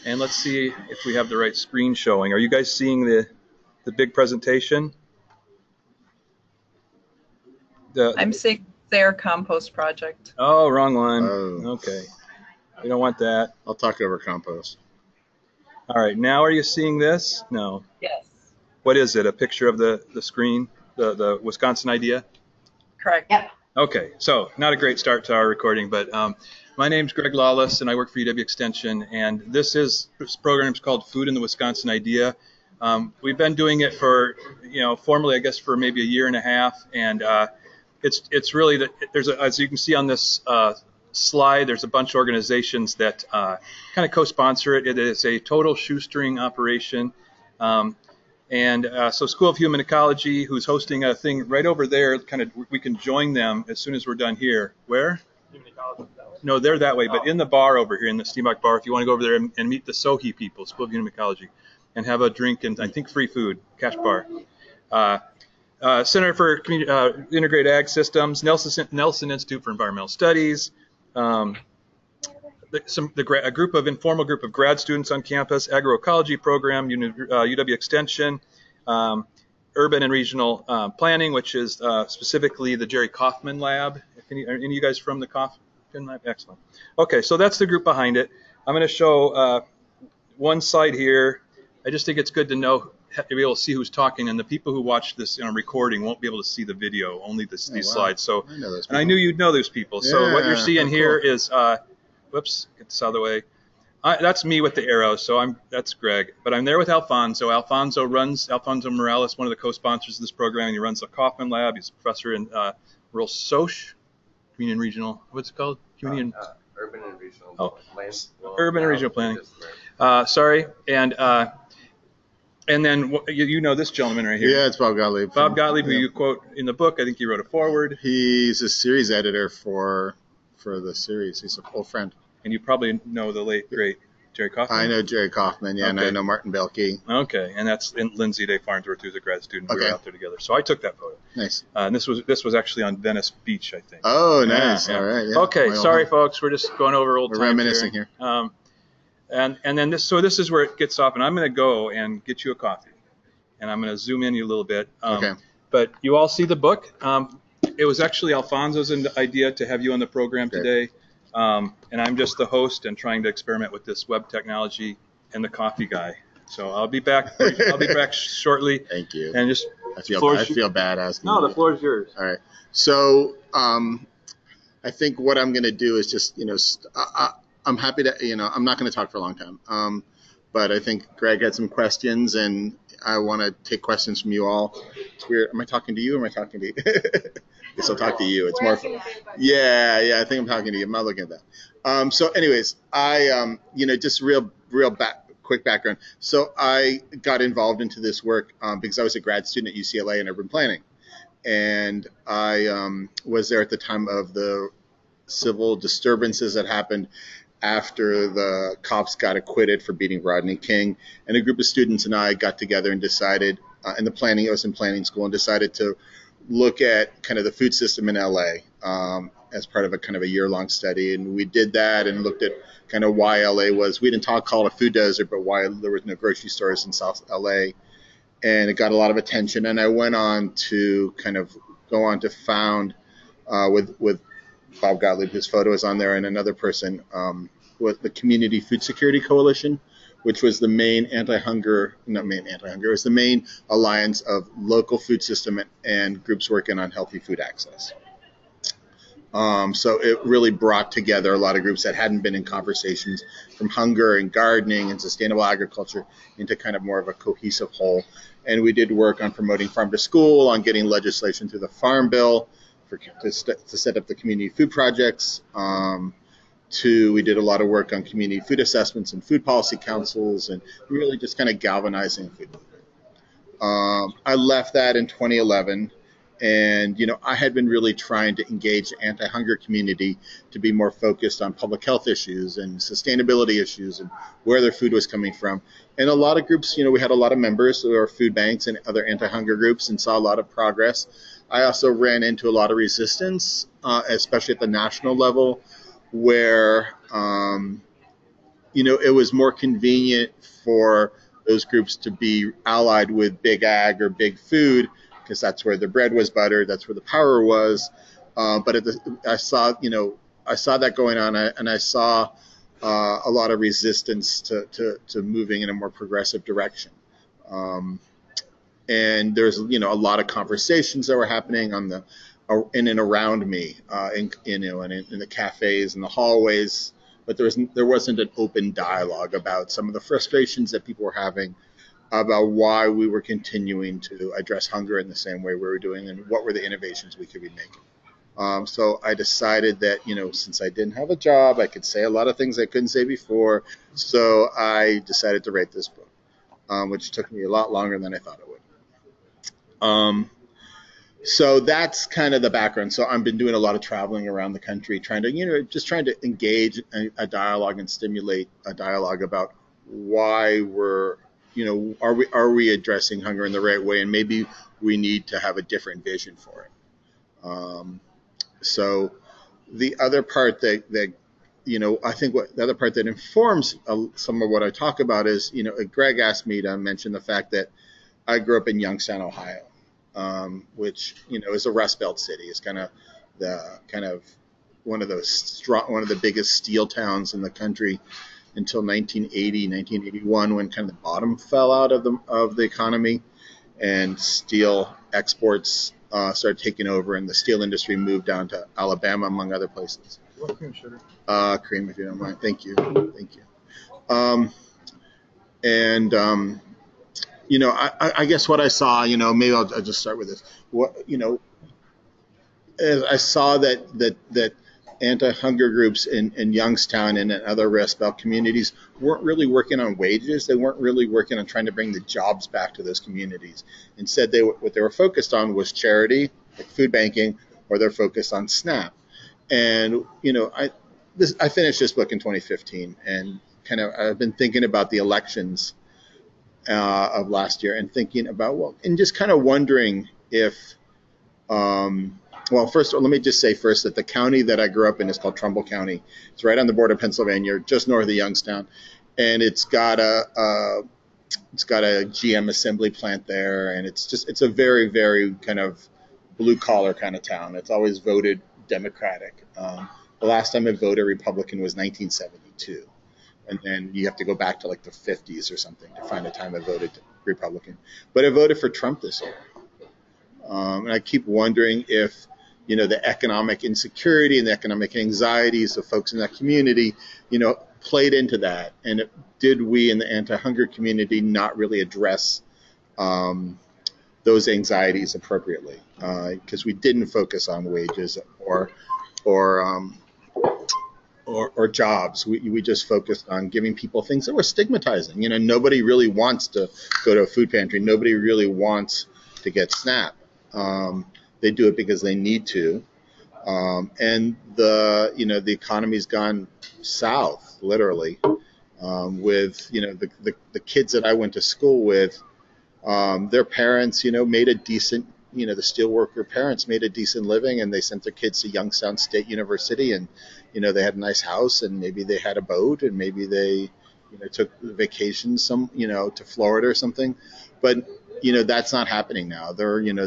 And let's see if we have the right screen showing. Are you guys seeing the big presentation? I'm seeing their compost project. Oh, wrong one. Oh. Okay. We don't want that. I'll talk over compost. All right. Now are you seeing this? No. Yes. What is it? A picture of the screen? The Wisconsin idea? Correct. Yep. Okay. So not a great start to our recording, but my name's Greg Lawless, and I work for UW Extension. And this program's called Food in the Wisconsin Idea. We've been doing it for, formally, I guess, for maybe a year and a half. And it's really as you can see on this slide, there's a bunch of organizations that kind of co-sponsor it. It is a total shoestring operation. So School of Human Ecology, who's hosting a thing right over there, we can join them as soon as we're done here. Where? Human Ecology. No, they're that way, but in the bar over here, in the Steambox bar, if you want to go over there and meet the Sohi people, School of Human Ecology, and have a drink and I think free food, cash bar. Center for Integrated Ag Systems, Nelson Institute for Environmental Studies, a informal group of grad students on campus, agroecology program, UW Extension, urban and regional planning, which is specifically the Jerry Kaufman lab. Are any of you guys from the Kaufman lab? Excellent. Okay, so that's the group behind it. I'm going to show one slide here. I just think it's good to be able to see who's talking, and the people who watch this recording won't be able to see the video, only these slides. So, and I knew you'd know those people. Yeah, so what you're seeing here is, whoops, get this out of the way. That's me with the arrow, so that's Greg. But I'm there with Alfonso. Alfonso Morales, one of the co-sponsors of this program, and he runs the Kaufman Lab. He's a professor in rural Community and Regional, what's it called? Urban and Regional Urban and Regional Planning. Sorry, and then you know this gentleman right here. Yeah, it's Bob Gottlieb. Bob Gottlieb, who you quote in the book. I think he wrote a foreword. He's a series editor for the series. He's an old friend. And you probably know the late, great Jerry Kaufman? I know Jerry Kaufman, yeah, okay. And I know Martin Belke. Okay, and that's Lindsay Day Farnsworth, who's a grad student. Okay. We were out there together. So I took that photo. Nice. And this was actually on Venice Beach, I think. Oh, nice. Yeah. All right. Yeah. Okay, sorry, folks. We're just going over old times. We're reminiscing here. And then this is where it gets off, and I'm going to go and get you a coffee. And I'm going to zoom in you a little bit. Okay. But you all see the book. It was actually Alfonso's idea to have you on the program today. And I'm just the host and trying to experiment with this web technology and the coffee guy. So I'll be back. I'll be back shortly. Thank you. And just I feel bad asking. No, the floor is yours. All right. So I think what I'm going to do is just I'm happy to I'm not going to talk for a long time. But I think Greg had some questions, and I want to take questions from you all. It's weird. Am I talking to you, or am I talking to you? I guess I'll talk to you. It's more fun. Yeah, I think I'm talking to you. I'm not looking at that. So anyways, I, just quick background. So I got involved into this work because I was a grad student at UCLA in urban planning. And I was there at the time of the civil disturbances that happened after the cops got acquitted for beating Rodney King. And a group of students and I got together and decided, I was in planning school, and decided to look at kind of the food system in LA as part of a kind of a year-long study. And we did that and looked at kind of why LA we didn't call it a food desert, but why there was no grocery stores in South LA. And it got a lot of attention. And I went on to found with Bob Gottlieb, his photo is on there, and another person with the Community Food Security Coalition, which was the main it was the main alliance of local food system and groups working on healthy food access. So it really brought together a lot of groups that hadn't been in conversations, from hunger and gardening and sustainable agriculture, into kind of more of a cohesive whole. And we did work on promoting farm to school, on getting legislation through the Farm Bill to set up the community food projects. We did a lot of work on community food assessments and food policy councils, and really just kind of galvanizing food. I left that in 2011, and I had been really trying to engage the anti-hunger community to be more focused on public health issues and sustainability issues and where their food was coming from. And a lot of groups, we had a lot of members who are food banks and other anti-hunger groups, and saw a lot of progress. I also ran into a lot of resistance, especially at the national level, where it was more convenient for those groups to be allied with big ag or big food because that's where the bread was buttered, that's where the power was. But I saw that going on, and I saw a lot of resistance to moving in a more progressive direction. And there's a lot of conversations that were happening in and around me, in the cafes and the hallways, but there wasn't an open dialogue about some of the frustrations that people were having about why we were continuing to address hunger in the same way we were doing and what were the innovations we could be making. So I decided that, since I didn't have a job, I could say a lot of things I couldn't say before. So I decided to write this book, which took me a lot longer than I thought it would. So that's kind of the background. So I've been doing a lot of traveling around the country, trying to engage a dialogue and stimulate a dialogue about why are we addressing hunger in the right way, and maybe we need to have a different vision for it. So the other part that I think the other part that informs some of what I talk about is, Greg asked me to mention the fact that I grew up in Youngstown, Ohio, which is a Rust Belt city. It's kind of one of the biggest steel towns in the country until 1980, 1981, when kind of the bottom fell out of the economy, and steel exports started taking over, and the steel industry moved down to Alabama, among other places. What cream, sugar? Cream, if you don't mind. Thank you. I guess what I saw, maybe I'll just start with this. I saw that anti-hunger groups in Youngstown and in other Rust Belt communities weren't really working on wages. They weren't really working on trying to bring the jobs back to those communities. Instead, what they were focused on was charity, like food banking, or they're focused on SNAP. And I finished this book in 2015, and I've been thinking about the elections of last year, and thinking about and just kind of wondering if first, let me just say first that the county that I grew up in is called Trumbull County. It's right on the border of Pennsylvania, just north of Youngstown, and it's got a GM assembly plant there, and it's a very, very kind of blue collar kind of town. It's always voted Democratic. The last time it voted Republican was 1972. And then you have to go back to like the 50s or something to find a time I voted Republican. But I voted for Trump this year. And I keep wondering if, the economic insecurity and the economic anxieties of folks in that community, played into that. And did we in the anti-hunger community not really address those anxieties appropriately? Because we didn't focus on wages or jobs. We just focused on giving people things that were stigmatizing. Nobody really wants to go to a food pantry. Nobody really wants to get SNAP. They do it because they need to. And the economy's gone south, literally, with, the kids that I went to school with, their parents, made a decent, the steelworker parents made a decent living, and they sent their kids to Youngstown State University, and, they had a nice house, and maybe they had a boat, and maybe they, took vacations to Florida or something. But, that's not happening now. They're working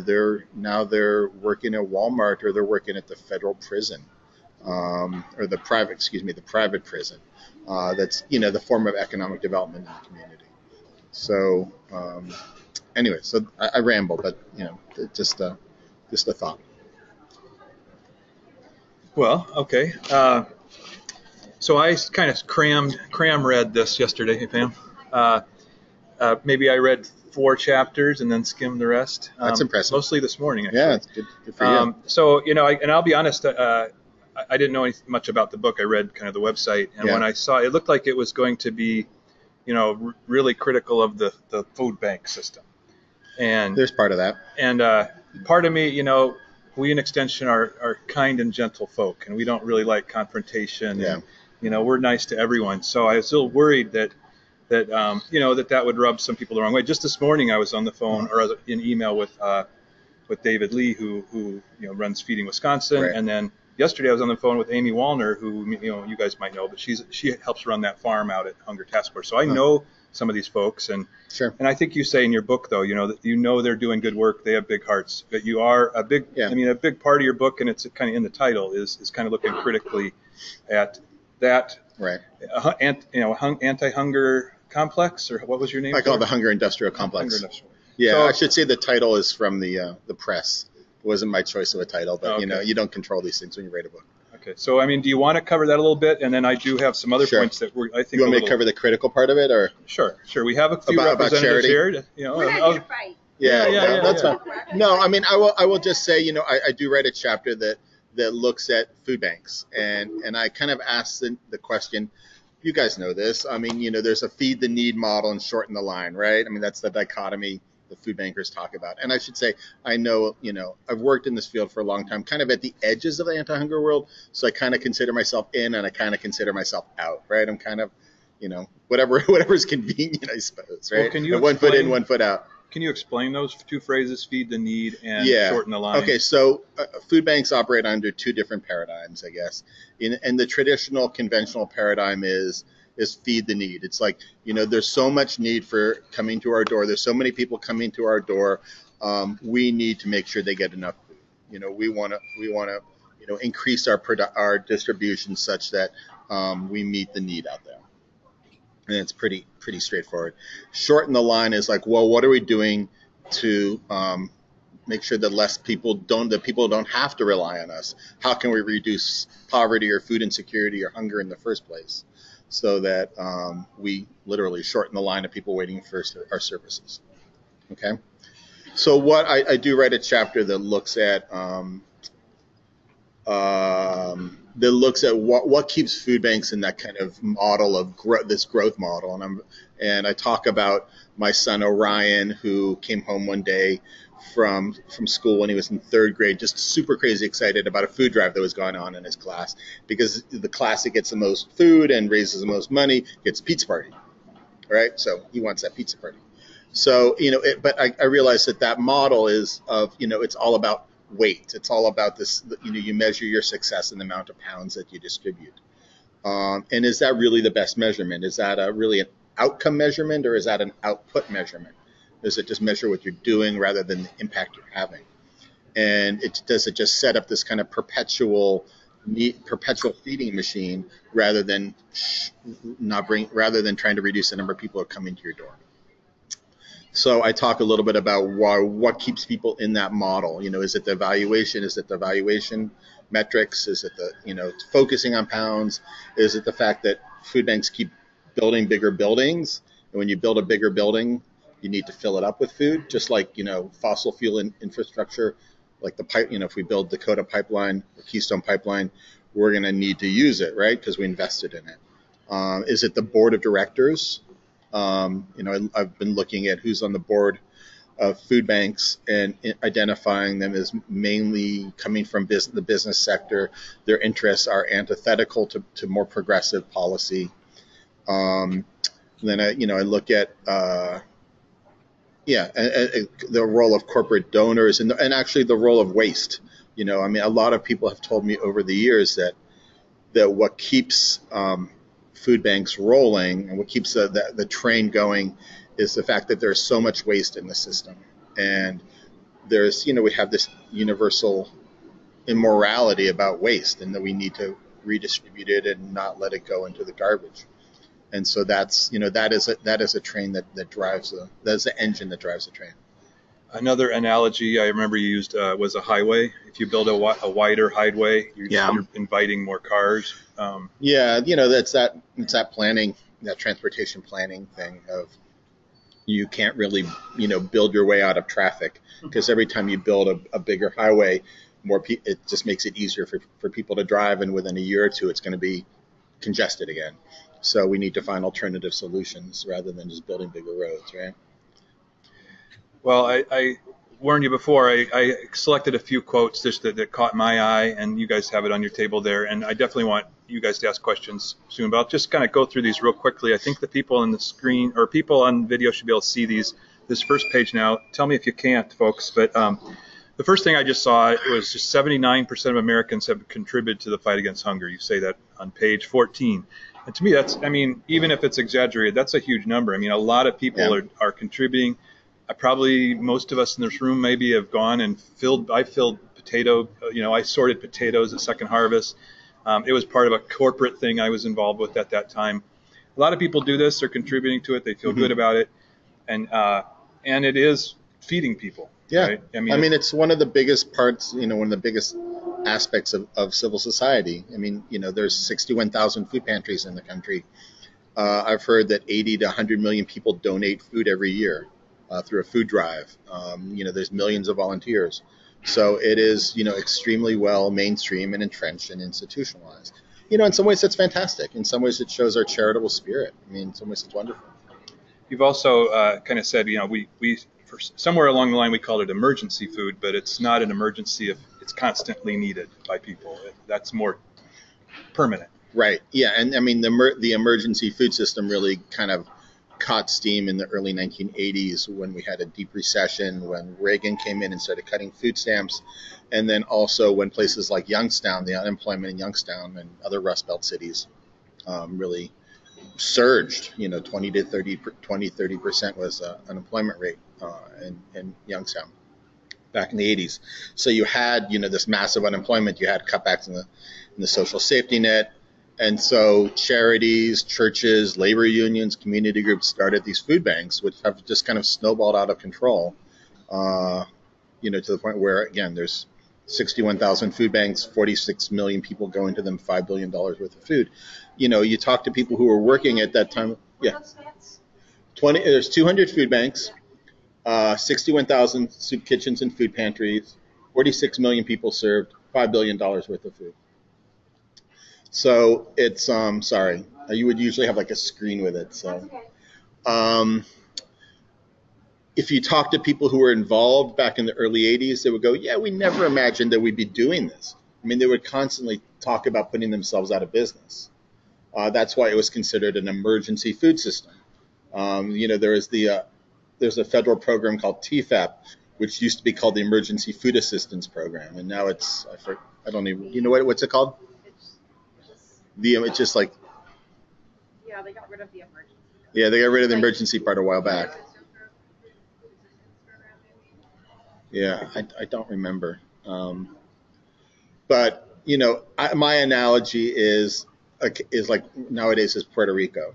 at Walmart, or they're working at the federal prison, or the private prison. That's, the form of economic development in the community. So, anyway, so I ramble, but just a thought. Well, okay. So I kind of cram read this yesterday, hey Pam. Maybe I read 4 chapters and then skimmed the rest. That's impressive. Mostly this morning, actually. Yeah, it's good for you. So, and I'll be honest, I didn't know much about the book. I read kind of the website, and when I saw it, looked like it was going to be, really critical of the food bank system. And there's part of that. And part of me, we in Extension are kind and gentle folk, and we don't really like confrontation. Yeah. And, we're nice to everyone. So I was still worried that that would rub some people the wrong way. Just this morning, I was on the phone or in email with David Lee, who runs Feeding Wisconsin, right. and then yesterday I was on the phone with Amy Wallner, who you guys might know, but she helps run that farm out at Hunger Task Force. So I know some of these folks, and Sure. And I think you say in your book, though, that they're doing good work. They have big hearts, but you are a big. Yeah. I mean, a big part of your book, and it's kind of in the title, is kind of looking critically at that. Right. Anti-hunger complex, or what was your name? I call it the Hunger Industrial Complex. Hunger Industrial. Yeah, So, I should say the title is from the press. It wasn't my choice of a title, but you don't control these things when you write a book. Okay, so I mean, do you want to cover that a little bit, and then I do have some other points that I think. You want me to cover the critical part of it, or? Sure. We have a few representatives here. We're not here to fight. Yeah, that's fine. No, I mean, I will just say, I do write a chapter that looks at food banks, and I kind of ask the question. You guys know this. I mean, there's a feed the need model and shorten the line, right? I mean, that's the dichotomy the food bankers talk about. And I should say, I know, I've worked in this field for a long time, kind of at the edges of the anti-hunger world. So I kind of consider myself in, and I kind of consider myself out, right? I'm kind of, whatever's convenient, I suppose, right? Well, can you one foot in, one foot out. Can you explain those two phrases, feed the need and shorten the line? Okay, so food banks operate under two different paradigms, I guess. And the traditional conventional paradigm is feed the need. It's like, there's so much need for coming to our door. There's so many people coming to our door. We need to make sure they get enough food. We want to increase our distribution such that we meet the need out there. And it's pretty straightforward. Shorten the line is like, well, what are we doing to make sure that people don't have to rely on us? How can we reduce poverty or food insecurity or hunger in the first place, so that we literally shorten the line of people waiting for our services? Okay. So what I do write a chapter that looks at what keeps food banks in that kind of model of this growth model. And I talk about my son Orion, who came home one day from school when he was in third grade, just super crazy excited about a food drive that was going on in his class, because the class that gets the most food and raises the most money gets a pizza party, right? So he wants that pizza party. So, but I realized that model is it's all about weight. It's all about this, you measure your success in the amount of pounds that you distribute. And is that really the best measurement? Is that really an outcome measurement, or is that an output measurement? Does it just measure what you're doing rather than the impact you're having? And does it just set up this kind of perpetual feeding machine rather than trying to reduce the number of people who are coming to your door? So I talk a little bit about what keeps people in that model. Is it the evaluation? Is it the evaluation metrics? Is it the, focusing on pounds? Is it the fact that food banks keep building bigger buildings? And when you build a bigger building, you need to fill it up with food, just like, fossil fuel infrastructure, like the pipe, if we build Dakota Pipeline or Keystone Pipeline, we're going to need to use it, right? Because we invested in it. Is it the board of directors? I've been looking at who's on the board of food banks and identifying them as mainly coming from the business sector. Their interests are antithetical to more progressive policy. Then I look at the role of corporate donors and actually the role of waste. A lot of people have told me over the years that what keeps food banks rolling and what keeps the train going is the fact that there's so much waste in the system. And there's, we have this universal immorality about waste, and that we need to redistribute it and not let it go into the garbage. And so that's, that is a train that drives that's the engine that drives the train. Another analogy I remember you used was a highway. If you build a wider highway, you're inviting more cars. That's that planning, that transportation planning thing of you can't really, build your way out of traffic, because every time you build a bigger highway, it just makes it easier for people to drive, and within a year or two, it's going to be congested again. So we need to find alternative solutions rather than just building bigger roads, right? Well, I warned you before. I selected a few quotes just that caught my eye, and you guys have it on your table there. And I definitely want you guys to ask questions soon, but I'll just kind of go through these real quickly. I think the people on the screen or people on video should be able to see this first page now. Tell me if you can't, folks. But The first thing I just saw was just 79% of Americans have contributed to the fight against hunger. You say that on page 14. And to me, that's, I mean, even if it's exaggerated, that's a huge number. I mean, a lot of people are contributing. Probably most of us in this room maybe have gone and I filled potato, I sorted potatoes at Second Harvest. It was part of a corporate thing I was involved with at that time. A lot of people do this. They're contributing to it. They feel good about it. And it is feeding people. Yeah. Right? I mean, it's one of the biggest parts, one of the biggest aspects of civil society. I mean, there's 61,000 food pantries in the country. I've heard that 80 to 100 million people donate food every year through a food drive. There's millions of volunteers. So it is, extremely well mainstream and entrenched and institutionalized. In some ways that's fantastic. In some ways it shows our charitable spirit. I mean, in some ways it's wonderful. You've also kind of said, we for somewhere along the line we called it emergency food, but it's not an emergency if it's constantly needed by people. That's more permanent. Right. Yeah. And I mean, the emergency food system really kind of caught steam in the early 1980s when we had a deep recession, when Reagan came in and started cutting food stamps, and then also when places like Youngstown, the unemployment in Youngstown and other Rust Belt cities really surged. 20 to 30% was unemployment rate in Youngstown back in the 80s. So you had this massive unemployment. You had cutbacks in the social safety net. And so charities, churches, labor unions, community groups started these food banks, which have just kind of snowballed out of control, to the point where, again, there's 61,000 food banks, 46 million people go into them, $5 billion worth of food. You talk to people who were working at that time. Yeah. There's 200 food banks, 61,000 soup kitchens and food pantries, 46 million people served, $5 billion worth of food. So it's, sorry, you would usually have like a screen with it. So if you talk to people who were involved back in the early 80s, they would go, yeah, we never imagined that we'd be doing this. I mean, they would constantly talk about putting themselves out of business. That's why it was considered an emergency food system. There's a federal program called TFAP, which used to be called the Emergency Food Assistance Program. And now it's, I don't even, what's it called? It's just like, yeah, they got rid of the emergency. Yeah, they got rid of the emergency part a while back. Yeah, I don't remember. But my analogy is like nowadays is Puerto Rico,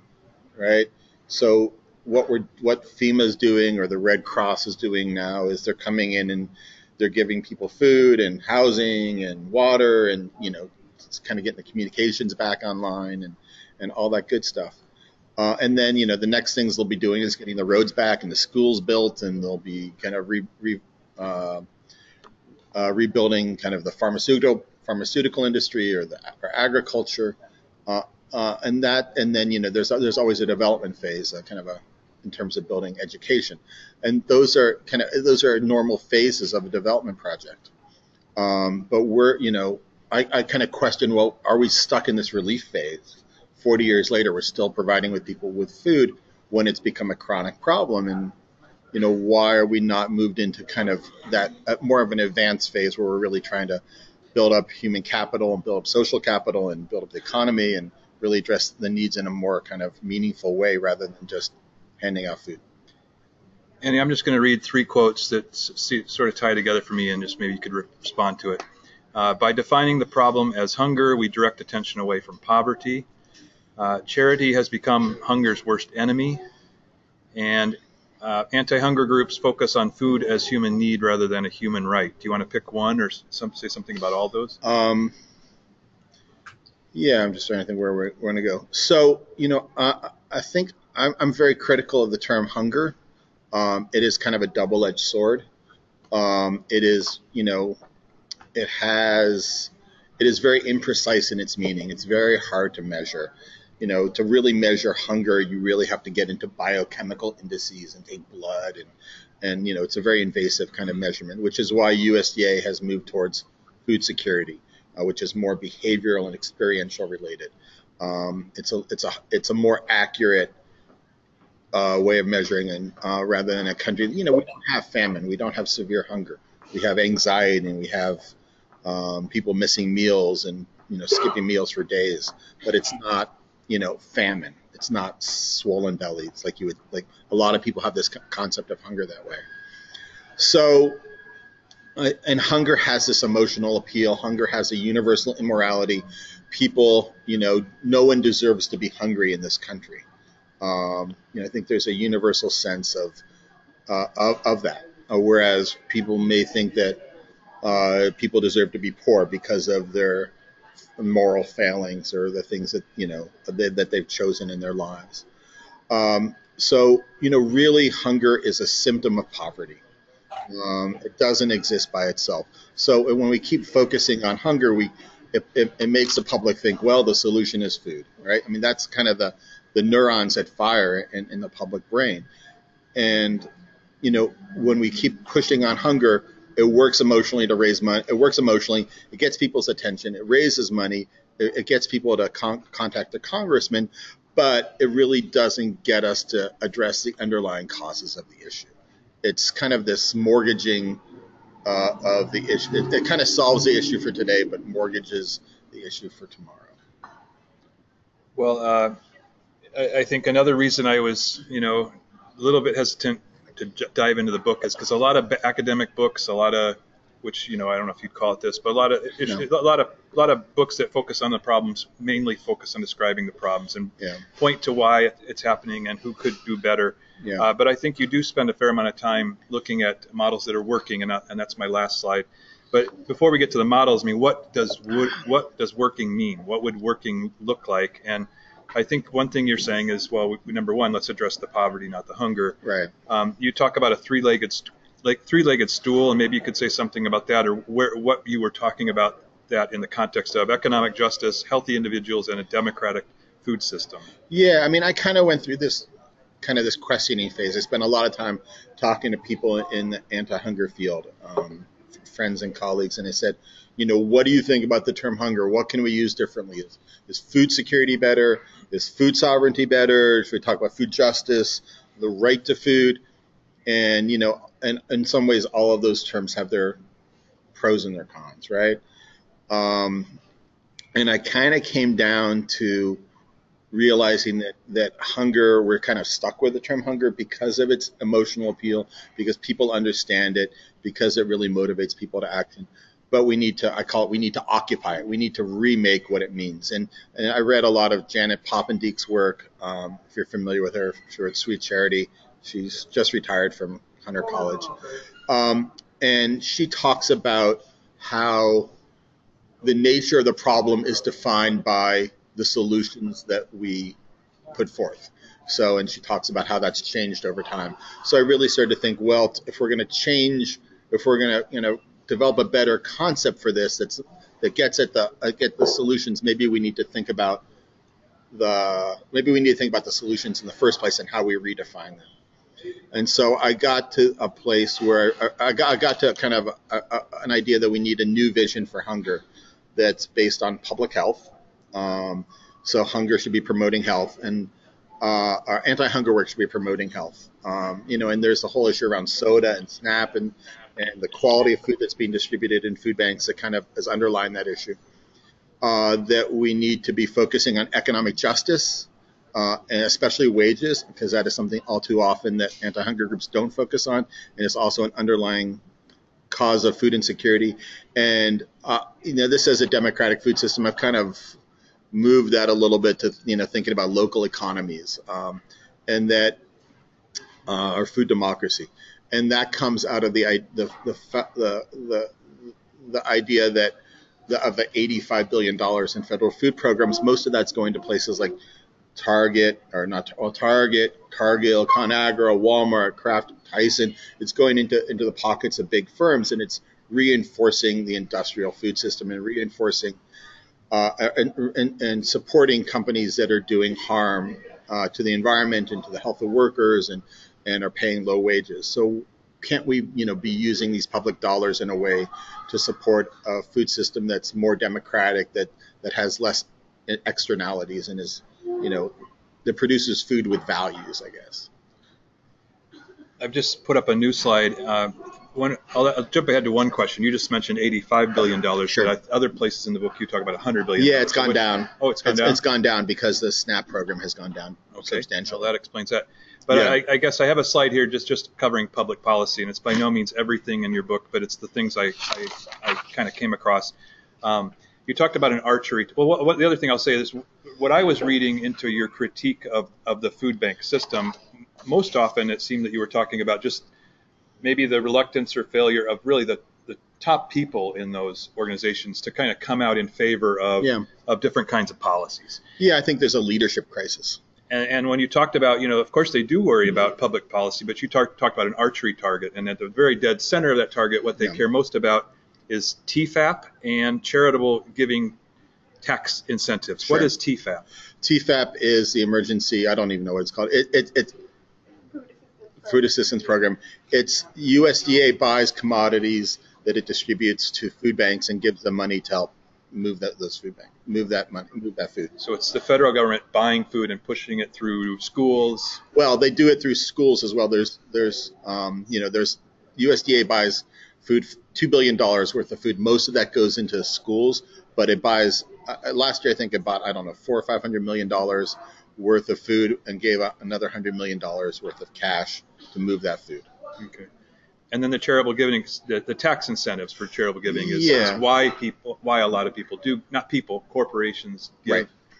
right? So what FEMA's doing or the Red Cross is doing now is they're coming in and they're giving people food and housing and water and it's kind of getting the communications back online and all that good stuff. And then, the next things they'll be doing is getting the roads back and the schools built, and they'll be kind of rebuilding kind of the pharmaceutical industry or agriculture. And then, there's always a development phase, in terms of building education. And those are normal phases of a development project. But I kind of question, well, are we stuck in this relief phase? 40 years later, we're still providing with people with food when it's become a chronic problem. And, why are we not moved into kind of that more of an advanced phase where we're really trying to build up human capital and build up social capital and build up the economy and really address the needs in a more kind of meaningful way rather than just handing out food? Andy, I'm just going to read 3 quotes that sort of tie together for me, and just maybe you could respond to it. By defining the problem as hunger, we direct attention away from poverty. Charity has become hunger's worst enemy. And anti-hunger groups focus on food as human need rather than a human right. Do you want to pick one or say something about all those? Yeah, I'm just trying to think where we're going to go. So, I think I'm very critical of the term hunger. It is kind of a double-edged sword. It is, it is very imprecise in its meaning. It's very hard to measure. To really measure hunger, you really have to get into biochemical indices and take blood, and it's a very invasive kind of measurement, which is why USDA has moved towards food security, which is more behavioral and experiential related. It's a more accurate way of measuring, and rather than a country, we don't have famine, we don't have severe hunger. we have anxiety, and we have people missing meals and skipping meals for days. But it's not famine. It's not swollen bellies like you would like. A lot of people have this concept of hunger that way. So, and hunger has this emotional appeal. Hunger has a universal immorality. People, no one deserves to be hungry in this country. I think there's a universal sense of that. Whereas people may think that people deserve to be poor because of their moral failings or the things that that they've chosen in their lives. So really, hunger is a symptom of poverty. It doesn't exist by itself. So when we keep focusing on hunger, it makes the public think, well, the solution is food, right? I mean, that's kind of the neurons that fire in the public brain. And when we keep pushing on hunger, it works emotionally to raise money. It works emotionally. It gets people's attention. It raises money. It gets people to contact the congressman, but it really doesn't get us to address the underlying causes of the issue. It's kind of this mortgaging of the issue. It kind of solves the issue for today, but mortgages the issue for tomorrow. Well, I think another reason I was, a little bit hesitant to dive into the book is because a lot of academic books, which I don't know if you'd call it this, but a lot of books that focus on the problems mainly focus on describing the problems and point to why it's happening and who could do better. Yeah. But I think you do spend a fair amount of time looking at models that are working, and that's my last slide. But before we get to the models, I mean, what does working mean? What would working look like? And I think one thing you're saying is, well, number one, let's address the poverty, not the hunger. Right. You talk about a three-legged stool, and maybe you could say something about that, or what you were talking about that in the context of economic justice, healthy individuals, and a democratic food system. Yeah, I mean, I kind of went through this questioning phase. I spent a lot of time talking to people in the anti-hunger field, friends and colleagues, and I said, what do you think about the term hunger? What can we use differently? Is food security better? Is food sovereignty better? Should we talk about food justice, the right to food? And, and in some ways, all of those terms have their pros and their cons, right? And I kind of came down to realizing that hunger, we're kind of stuck with the term hunger because of its emotional appeal, because people understand it, because it really motivates people to act. But we need to occupy it. We need to remake what it means. And I read a lot of Janet Poppendiek's work. If you're familiar with her, I'm sure it's Sweet Charity. She's just retired from Hunter College. And she talks about how the nature of the problem is defined by the solutions that we put forth. So, and she talks about how that's changed over time. So I really started to think, well, if we're going to develop a better concept for this that gets at the solutions, maybe we need to think about the solutions in the first place and how we redefine them. And so I got to a place where I got to kind of an idea that we need a new vision for hunger that's based on public health. So hunger should be promoting health, and our anti-hunger work should be promoting health. And there's the whole issue around soda and SNAP and the quality of food that's being distributed in food banks that kind of has underlined that issue. That we need to be focusing on economic justice, and especially wages, because that is something all too often that anti-hunger groups don't focus on, and it's also an underlying cause of food insecurity. And this as a democratic food system, I've kind of moved that a little bit to thinking about local economies, and that our food democracy, and that comes out of the idea that of the $85 billion in federal food programs, most of that's going to places like Target, Cargill, ConAgra, Walmart, Kraft, Tyson. It's going into the pockets of big firms, and it's reinforcing the industrial food system and reinforcing and supporting companies that are doing harm to the environment and to the health of workers and are paying low wages. So can't we, be using these public dollars in a way to support a food system that's more democratic, that has less externalities and is, that produces food with values, I guess. I've just put up a new slide. I'll jump ahead to one question. You just mentioned $85 billion. Sure. But other places in the book you talk about $100 billion. Yeah, it's gone down. Oh, it's gone down? It's gone down because the SNAP program has gone down substantially. Well, that explains that. But Yeah. I guess I have a slide here just covering public policy, and it's by no means everything in your book, but it's the things I kind of came across. You talked about an archery. Well, the other thing I'll say is what I was reading into your critique of the food bank system, most often it seemed that you were talking about just maybe the reluctance or failure of really the top people in those organizations to kind of come out in favor of different kinds of policies. Yeah, I think there's a leadership crisis. And when you talked about, of course they do worry about public policy, but you talked about an archery target, and at the very dead center of that target, what they care most about is TFAP and charitable giving tax incentives. Sure. What is TFAP? TFAP is the emergency, I don't even know what it's called. It's Food Assistance Program. It's USDA buys commodities that it distributes to food banks and gives them money to help move that food. So it's the federal government buying food and pushing it through schools. Well, they do it through schools as well. There's USDA buys food, $2 billion worth of food. Most of that goes into schools, but it buys. Last year, I think it bought, I don't know, $400 or $500 million worth of food and gave out another $100 million worth of cash to move that food. Okay. And then the charitable giving, the tax incentives for charitable giving is why a lot of people do, not people, corporations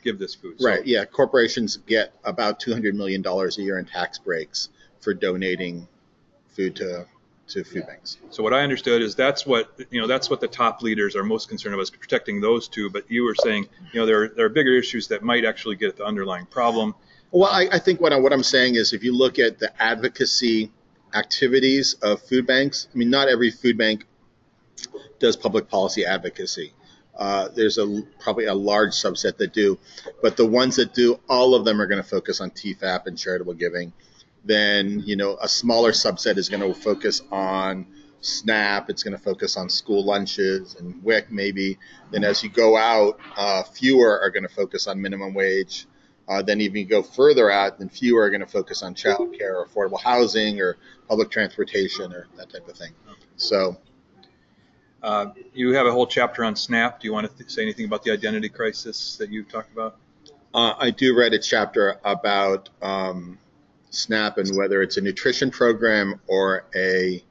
give this food. Right. So, yeah. Corporations get about $200 million a year in tax breaks for donating food to food banks. So what I understood is that's what the top leaders are most concerned about, is protecting those two. But you were saying, there are bigger issues that might actually get at the underlying problem. Well, I think what I'm saying is, if you look at the advocacy activities of food banks, I mean, not every food bank does public policy advocacy. There's probably a large subset that do, but the ones that do, all of them are going to focus on TFAP and charitable giving. Then, a smaller subset is going to focus on SNAP. It's going to focus on school lunches and WIC maybe. Then as you go out, fewer are going to focus on minimum wage. Then even you go further out, then fewer are going to focus on child care or affordable housing or public transportation or that type of thing. So you have a whole chapter on SNAP. Do you want to say anything about the identity crisis that you talked about? I do write a chapter about SNAP and whether it's a nutrition program or a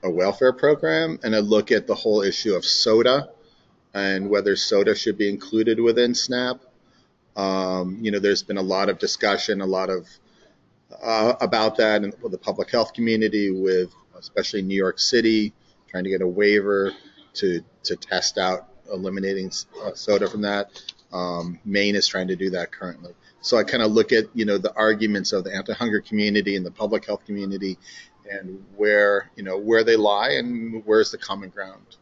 welfare program, and I look at the whole issue of soda and whether soda should be included within SNAP. There's been a lot of discussion, about that in the public health community, with especially New York City trying to get a waiver to test out eliminating soda from that. Maine is trying to do that currently. So I kind of look at, the arguments of the anti-hunger community and the public health community, and where they lie and where's the common ground.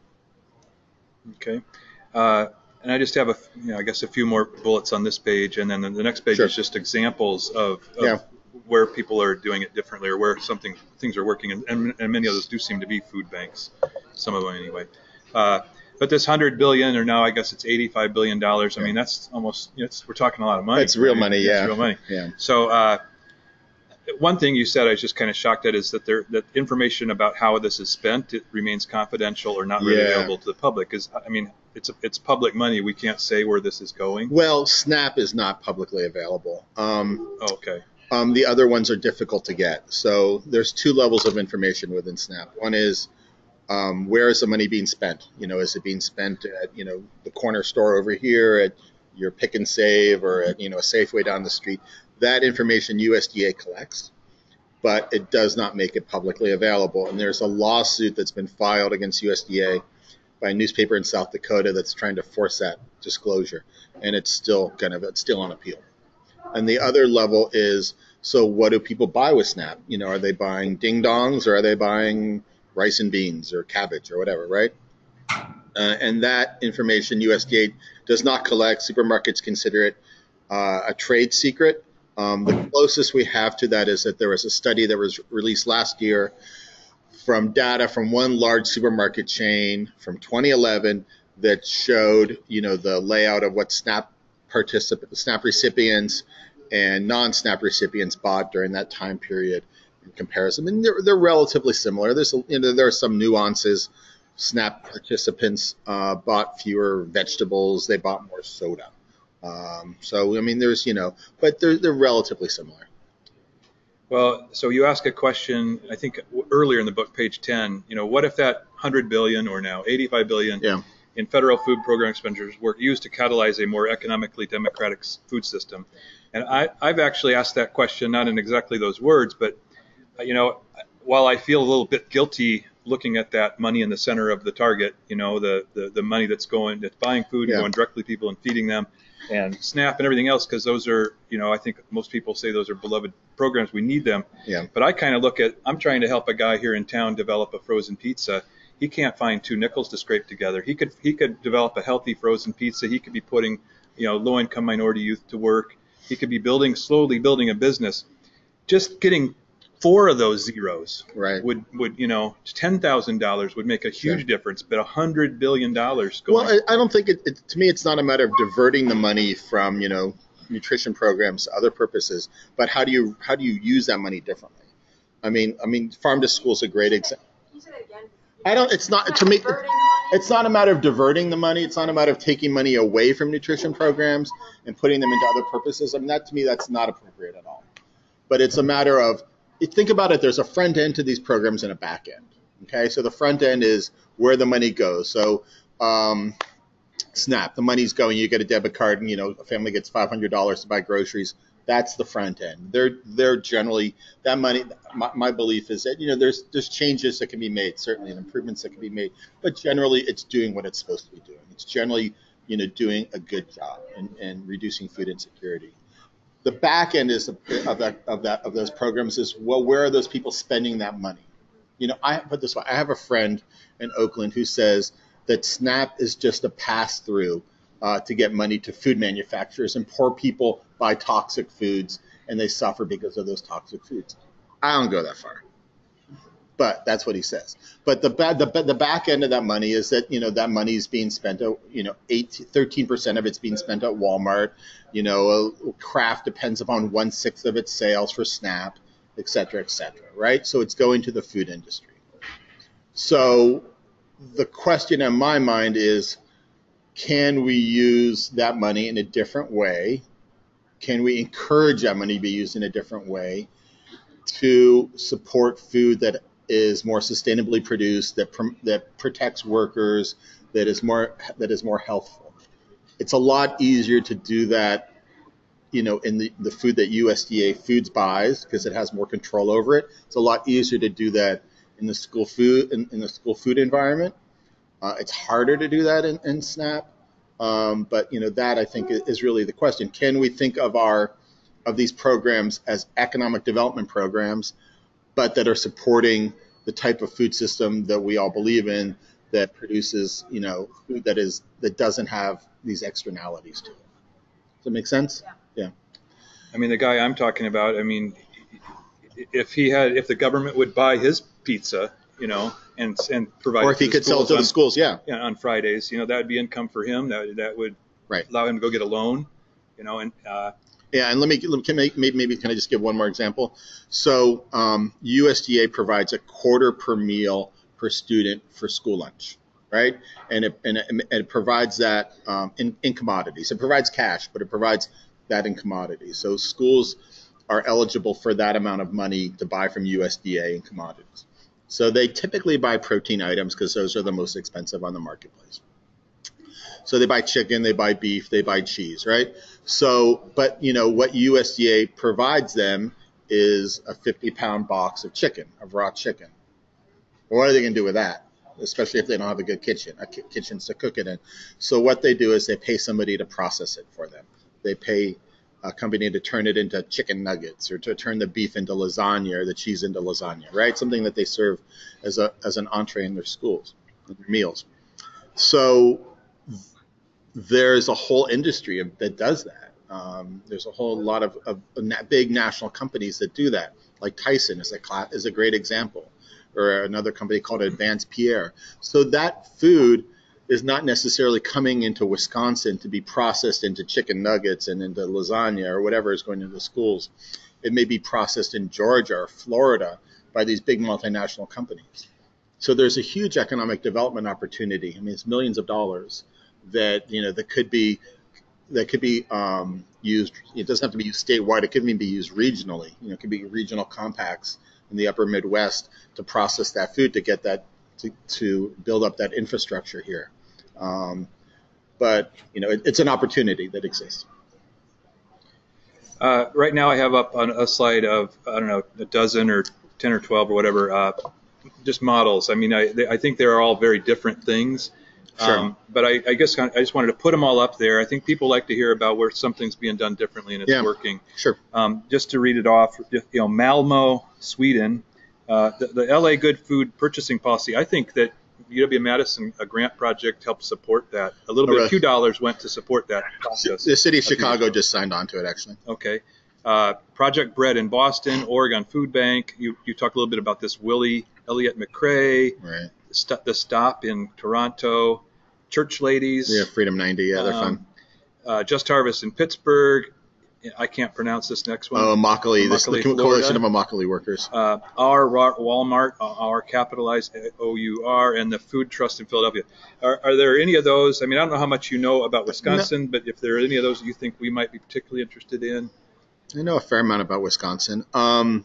Okay. And I just have a few more bullets on this page, and then the next page is just examples of where people are doing it differently, or where things are working, and many of those do seem to be food banks, some of them anyway. But this $100 billion, or now I guess it's $85 billion. I mean, that's almost, we're talking a lot of money. It's real money, It's real money. Yeah. So one thing you said I was just kind of shocked at is that that information about how this is spent, it remains confidential or not really available to the public. Because it's public money. We can't say where this is going. Well, SNAP is not publicly available. Okay. The other ones are difficult to get. So there's two levels of information within SNAP. One is where is the money being spent? Is it being spent at the corner store over here, at your Pick and Save, or at a Safeway down the street? That information USDA collects, but it does not make it publicly available. And there's a lawsuit that's been filed against USDA by a newspaper in South Dakota that's trying to force that disclosure, and it's still on appeal. And the other level is, so what do people buy with SNAP? Are they buying ding dongs, or are they buying rice and beans or cabbage or whatever, right? And that information USDA does not collect. Supermarkets consider it a trade secret. The closest we have to that is that there was a study that was released last year from data from one large supermarket chain from 2011 that showed, the layout of what SNAP recipients and non-SNAP recipients bought during that time period. in comparison. And they're relatively similar. There are some nuances. SNAP participants bought fewer vegetables. They bought more soda. So I mean, but they're relatively similar. Well, so you ask a question, I think earlier in the book, page 10, what if that 100 billion or now 85 billion in federal food program expenditures were used to catalyze a more economically democratic food system? And I've actually asked that question, not in exactly those words, but, while I feel a little bit guilty looking at that money in the center of the target, the money that's buying food and going directly to people and feeding them, and SNAP and everything else, because those are, I think most people say those are beloved programs. We need them. Yeah. But I kind of I'm trying to help a guy here in town develop a frozen pizza. He can't find 2 nickels to scrape together. He could develop a healthy frozen pizza. He could be putting, low-income minority youth to work. He could be slowly building a business. Just getting 4 of those zeros would $10,000 would make a huge difference, but $100 billion going. Well, I don't think to me, it's not a matter of diverting the money from, nutrition programs to other purposes, but how do you use that money differently? I mean, farm to school is a great example. It's not, to me, it's not a matter of diverting the money. It's not a matter of taking money away from nutrition programs and putting them into other purposes. I mean, to me, that's not appropriate at all. But it's a matter of, think about it, there's a front end to these programs and a back end. Okay, so the front end is where the money goes. So SNAP, the money's going, you get a debit card and, a family gets $500 to buy groceries. That's the front end. They're generally, that money, my belief is that, there's changes that can be made, certainly, and improvements that can be made, but generally it's doing what it's supposed to be doing. It's generally, doing a good job and reducing food insecurity. The back end is of those programs is, well, where are those people spending that money? I put this way, I have a friend in Oakland who says that SNAP is just a pass through to get money to food manufacturers, and poor people buy toxic foods and they suffer because of those toxic foods. I don't go that far, but that's what he says. But the back end of that money is that, that money is being spent, 13% of it's being spent at Walmart. Kraft depends upon 1/6 of its sales for SNAP, et cetera, right? So it's going to the food industry. So the question in my mind is, can we use that money in a different way? Can we encourage that money to be used in a different way to support food that is more sustainably produced, that protects workers, that is more healthful? It's a lot easier to do that, in the food that USDA Foods buys, because it has more control over it. It's a lot easier to do that in the school food environment. It's harder to do that in SNAP, but that I think is really the question. Can we think of these programs as economic development programs, but that are supporting the type of food system that we all believe in, that produces food that doesn't have these externalities to it? Does that make sense? Yeah. I mean, the guy I'm talking about, if the government would buy his pizza, and provide, or if he could sell it to the schools, on Fridays, that would be income for him. That would allow him to go get a loan, and and maybe can I just give one more example? So USDA provides a quarter per meal per student for school lunch, right? And it provides that in commodities. It provides cash, but it provides that in commodities. So schools are eligible for that amount of money to buy from USDA in commodities. So they typically buy protein items because those are the most expensive on the marketplace. So they buy chicken, they buy beef, they buy cheese, right? So, but what USDA provides them is a 50-pound box of chicken, of raw chicken. Well, what are they going to do with that? Especially if they don't have a good kitchens to cook it in. So what they do is they pay somebody to process it for them. They pay a company to turn it into chicken nuggets, or to turn the beef into lasagna, or the cheese into lasagna, right? Something that they serve as an entree in their schools, in their meals. So there's a whole industry that does that. There's a whole lot of big national companies that do that, like Tyson is a great example, or another company called Advanced Pierre. So that food is not necessarily coming into Wisconsin to be processed into chicken nuggets and into lasagna or whatever is going into the schools. It may be processed in Georgia or Florida by these big multinational companies. So there's a huge economic development opportunity. I mean, it's millions of dollars that, that could be used. It doesn't have to be used statewide. It could even be used regionally. It could be regional compacts in the upper Midwest to process that food to get that to build up that infrastructure here. But it's an opportunity that exists. Right now I have up on a slide of, I don't know, a dozen or 10 or 12 or whatever, just models. I mean, I think they're all very different things. Sure. But I guess I just wanted to put them all up there. I think people like to hear about where something's being done differently and it's working. Sure. Just to read it off, Malmo, Sweden, the LA Good Food Purchasing Policy. I think that UW-Madison, a grant project, helped support that. A little bit, a few dollars went to support that process. The city of Chicago just signed on to it, actually. Okay. Project Bread in Boston, Oregon Food Bank. You talked a little bit about this. Willie Elliott McCrae. Right. The Stop in Toronto. Church Ladies. Yeah, Freedom 90. Yeah, they're fun. Just Harvest in Pittsburgh. I can't pronounce this next one. Oh, Immokalee. This is the coalition of Immokalee workers. Our Walmart, our capitalized OUR, and the Food Trust in Philadelphia. Are there any of those? I mean, I don't know how much you know about Wisconsin, but if there are any of those that you think we might be particularly interested in. I know a fair amount about Wisconsin. I'm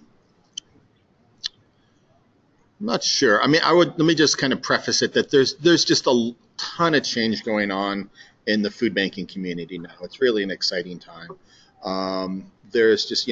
not sure. I mean, let me just kind of preface it that there's just a ton of change going on in the food banking community now. It's really an exciting time. There's just,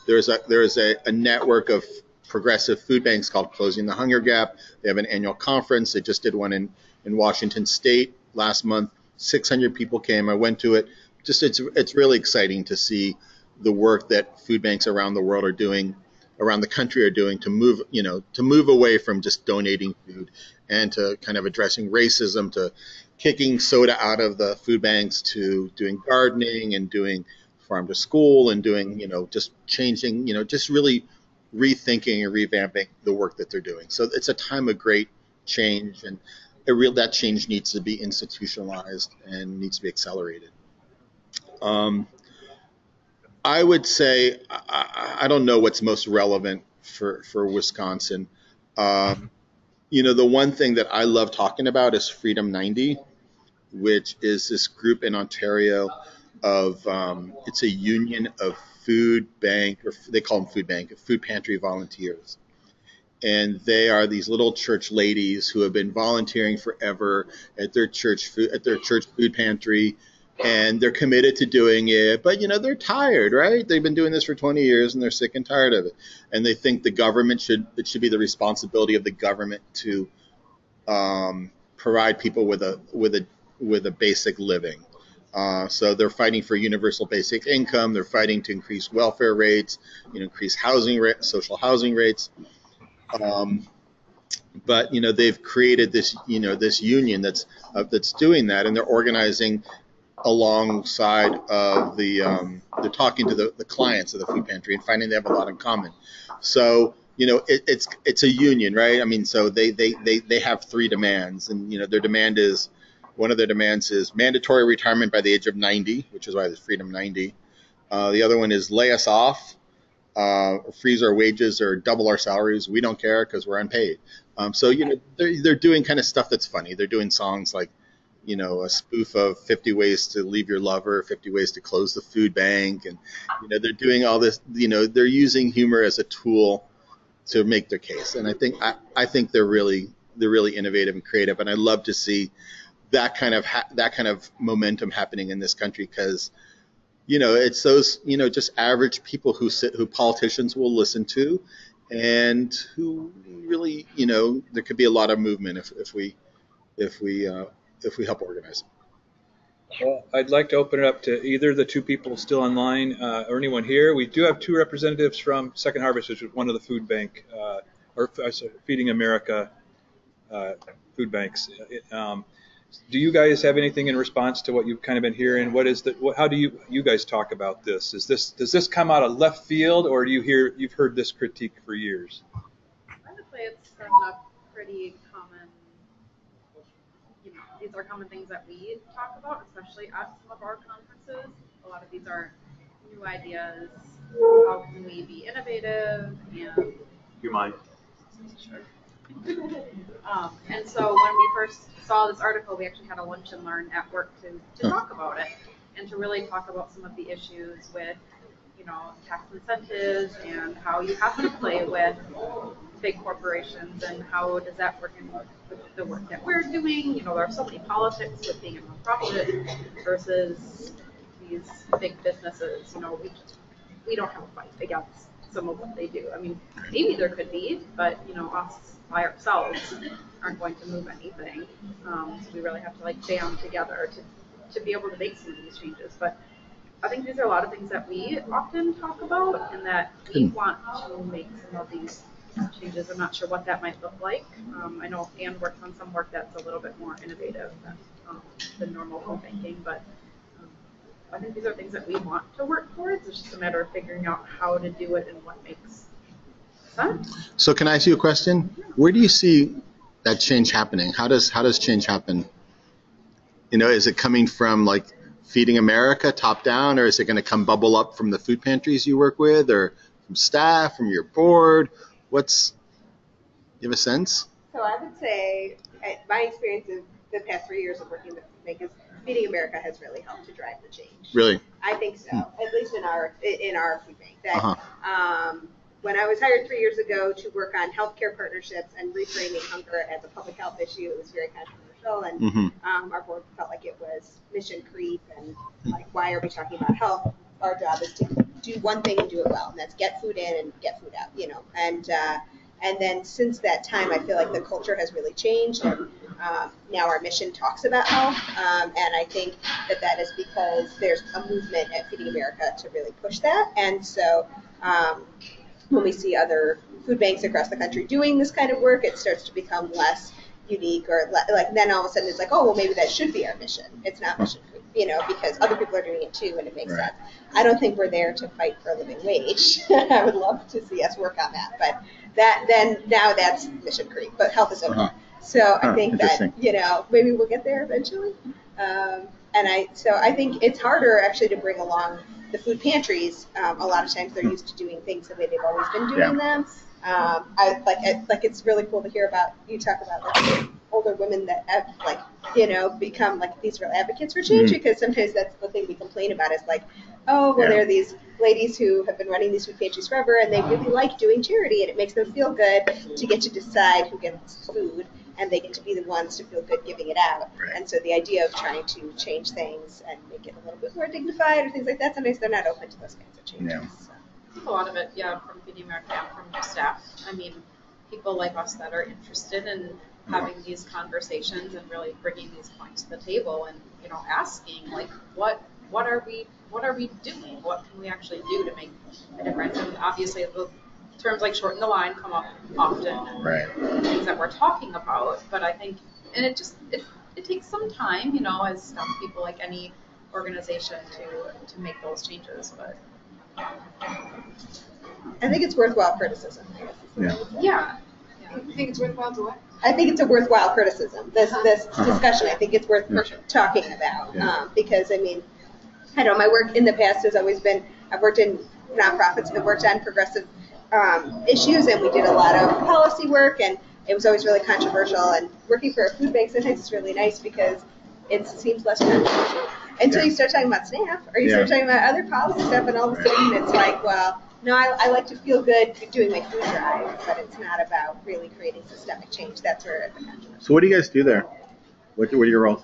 there's a network of progressive food banks called Closing the Hunger Gap. They have an annual conference. They just did one in Washington State last month. 600 people came. I went to it. It's really exciting to see the work that food banks around the world are doing, around the country are doing to move away from just donating food and to kind of addressing racism, to kicking soda out of the food banks, to doing gardening and doing farm to school and doing, just changing, just really rethinking and revamping the work that they're doing. So it's a time of great change, and that change needs to be institutionalized and needs to be accelerated. I would say I don't know what's most relevant for Wisconsin. The one thing that I love talking about is Freedom 90, which is this group in Ontario of it's a union of food bank, or they call them food pantry volunteers. And they are these little church ladies who have been volunteering forever at their church food pantry, and they're committed to doing it. But they're tired, right? They've been doing this for 20 years and they're sick and tired of it. And they think it should be the responsibility of the government to provide people with a basic living. So they're fighting for universal basic income. They're fighting to increase welfare rates, increase social housing rates. But they've created this union that's doing that, and they're organizing alongside of they're talking to the clients of the food pantry and finding they have a lot in common. So it's a union, right? I mean, so they have three demands, and one of their demands is mandatory retirement by the age of 90, which is why there's Freedom 90. The other one is lay us off, freeze our wages, or double our salaries. We don't care because we're unpaid. So they're doing kind of stuff that's funny. They're doing songs like, a spoof of 50 ways to leave your lover, 50 ways to close the food bank, and they're doing all this. They're using humor as a tool to make their case. And I think they're really innovative and creative, and I love to see that kind of momentum happening in this country, because it's those just average people who politicians will listen to, and who really there could be a lot of movement if we help organize. Well, I'd like to open it up to either the two people still online or anyone here. We do have two representatives from Second Harvest, which is one of the food bank Feeding America food banks. Do you guys have anything in response to what you've kind of been hearing? How do you guys talk about this? Does this come out of left field, or you've heard this critique for years? I would say it's a pretty common these are common things that we talk about, especially at some of our conferences. A lot of these are new ideas. How can we be innovative? And You mind? sure. And so when we first saw this article, we actually had a lunch and learn at work to talk about it and to really talk about some of the issues with, tax incentives and how you have to play with big corporations and how does that work in with the work that we're doing. There are so many politics with being a nonprofit versus these big businesses. We don't have a fight against some of what they do. I mean, maybe there could be, but us by ourselves aren't going to move anything. So we really have to band together to be able to make some of these changes. But I think these are a lot of things that we often talk about and that we want to make some of these changes. I'm not sure what that might look like. I know Anne works on some work that's a little bit more innovative than normal home banking, but I think these are things that we want to work towards. It's just a matter of figuring out how to do it and what makes sense. So can I ask you a question? Where do you see that change happening? How does change happen? Is it coming from Feeding America top down, or is it going to bubble up from the food pantries you work with, or from staff, from your board? You have a sense? So I would say my experience of the past 3 years of working with food bank is Feeding America has really helped to drive the change. Really? I think so, at least in our food bank. That when I was hired 3 years ago to work on healthcare partnerships and reframing hunger as a public health issue, it was very controversial, and our board felt like it was mission creep and why are we talking about health? Our job is to do one thing and do it well, and that's get food in and get food out. And then since that time, I feel like the culture has really changed, and now our mission talks about health, and I think that is because there's a movement at Feeding America to really push that, and so when we see other food banks across the country doing this kind of work, it starts to become less unique, or then all of a sudden it's oh, well, maybe that should be our mission. It's not mission creep, because other people are doing it too, and it makes sense. I don't think we're there to fight for a living wage. I would love to see us work on that, but now that's mission creep, but health is okay. So I think that, maybe we'll get there eventually. And I think it's harder actually to bring along the food pantries. A lot of times they're used to doing things the way they've always been doing them. It's really cool to hear about you talk about older women that have become these real advocates for change, because sometimes that's the thing we complain about is there are these ladies who have been running these food pantries forever and they really like doing charity and it makes them feel good to get to decide who gets food and they get to be the ones to feel good giving it out. And so the idea of trying to change things and make it a little bit more dignified or things like that, sometimes they're not open to those kinds of changes. A lot of it, from Feeding America and from staff. I mean, people like us that are interested in having these conversations and really bringing these points to the table and asking what are we doing? What can we actually do to make a difference? And obviously, the terms like shorten the line come up often. Things that we're talking about, but I think, and it takes some time, as staff people, like any organization, to make those changes, but. I think it's worthwhile criticism. Yeah. You think it's worthwhile to what? I think it's a worthwhile criticism. This discussion, I think it's worth talking about because I know my work in the past has always been I've worked in nonprofits and I've worked on progressive issues, and we did a lot of policy work, and it was always really controversial. And working for a food bank sometimes is really nice because it seems less controversial. Until you start talking about SNAP, or you start talking about other policy stuff, and all of a sudden it's well, no, I like to feel good doing my food drive, but it's not about really creating systemic change. That's where the controversy. So what do you guys do there? What are your roles?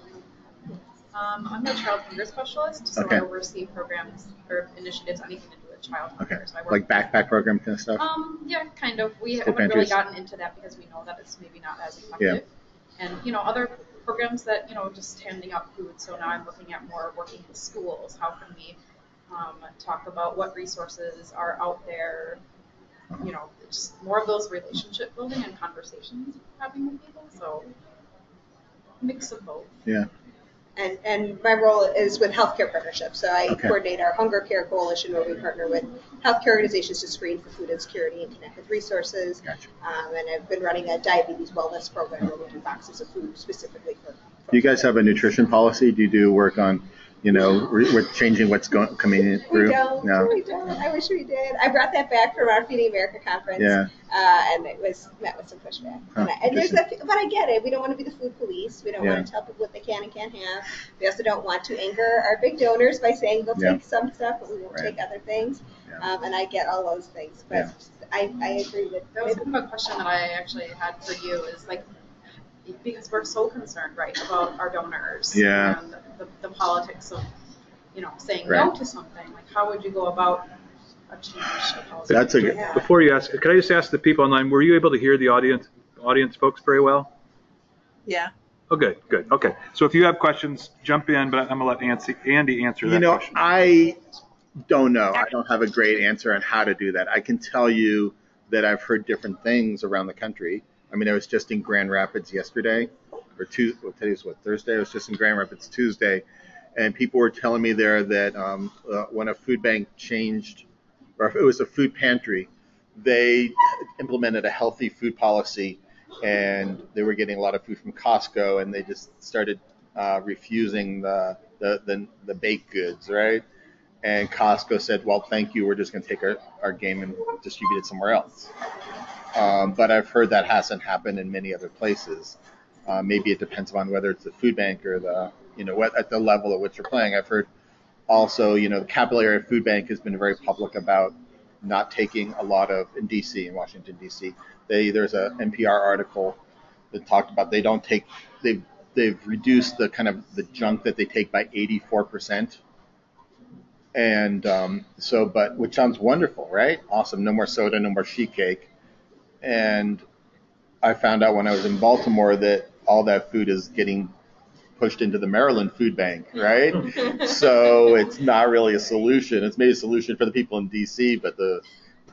I'm a child hunger specialist, so I oversee programs or initiatives, anything to do with child hunger. So I work backpack program kind of stuff? Yeah, kind of. We haven't really gotten into that because we know that it's maybe not as effective. And, other programs that, just handing out food. So now I'm looking at more working in schools. How can we talk about what resources are out there, just more of those relationship building and conversations having with people. So mix of both. Yeah. And my role is with healthcare partnerships. So I coordinate our Hunger Care Coalition, where we partner with healthcare organizations to screen for food insecurity and connect with resources. And I've been running a diabetes wellness program where we do boxes of food specifically for Do you guys have a nutrition policy? Do you do work on, with changing what's coming in through? We don't. No. We don't. I wish we did. I brought that back from our Feeding America conference, and it was met with some pushback. Huh, But I get it. We don't want to be the food police. We don't want to tell people what they can and can't have. We also don't want to anger our big donors by saying we'll take some stuff, but we won't take other things. Yeah. And I get all those things, but I agree with. That was kind of a question that I actually had for you. Is like, because we're so concerned, right, about our donors and the politics of, saying no to something. Like, how would you go about a change of policy? That's a good. Before you ask, could I just ask the people online, were you able to hear the audience folks very well? Yeah. Oh, good. Okay. So if you have questions, jump in, but I'm going to let Andy answer that question. I don't know. I don't have a great answer on how to do that. I can tell you that I've heard different things around the country. I mean, I was just in Grand Rapids yesterday, or today's Thursday? I was just in Grand Rapids Tuesday, and people were telling me there that when a food bank changed, or if it was a food pantry, they implemented a healthy food policy, and they were getting a lot of food from Costco, and they just started refusing the baked goods, right? And Costco said, well, thank you, we're just going to take our game and distribute it somewhere else. But I've heard that hasn't happened in many other places. Maybe it depends on whether it's the food bank or what at the level at which you're playing. I've heard also, the Capital Area Food Bank has been very public about not taking a lot of, in Washington, D.C. There's a NPR article that talked about they've reduced the kind of the junk that they take by 84%. And but which sounds wonderful, right? Awesome. No more soda, no more sheet cake. And I found out when I was in Baltimore that all that food is getting pushed into the Maryland food bank, right? So it's not really a solution. It's maybe a solution for the people in D.C., but the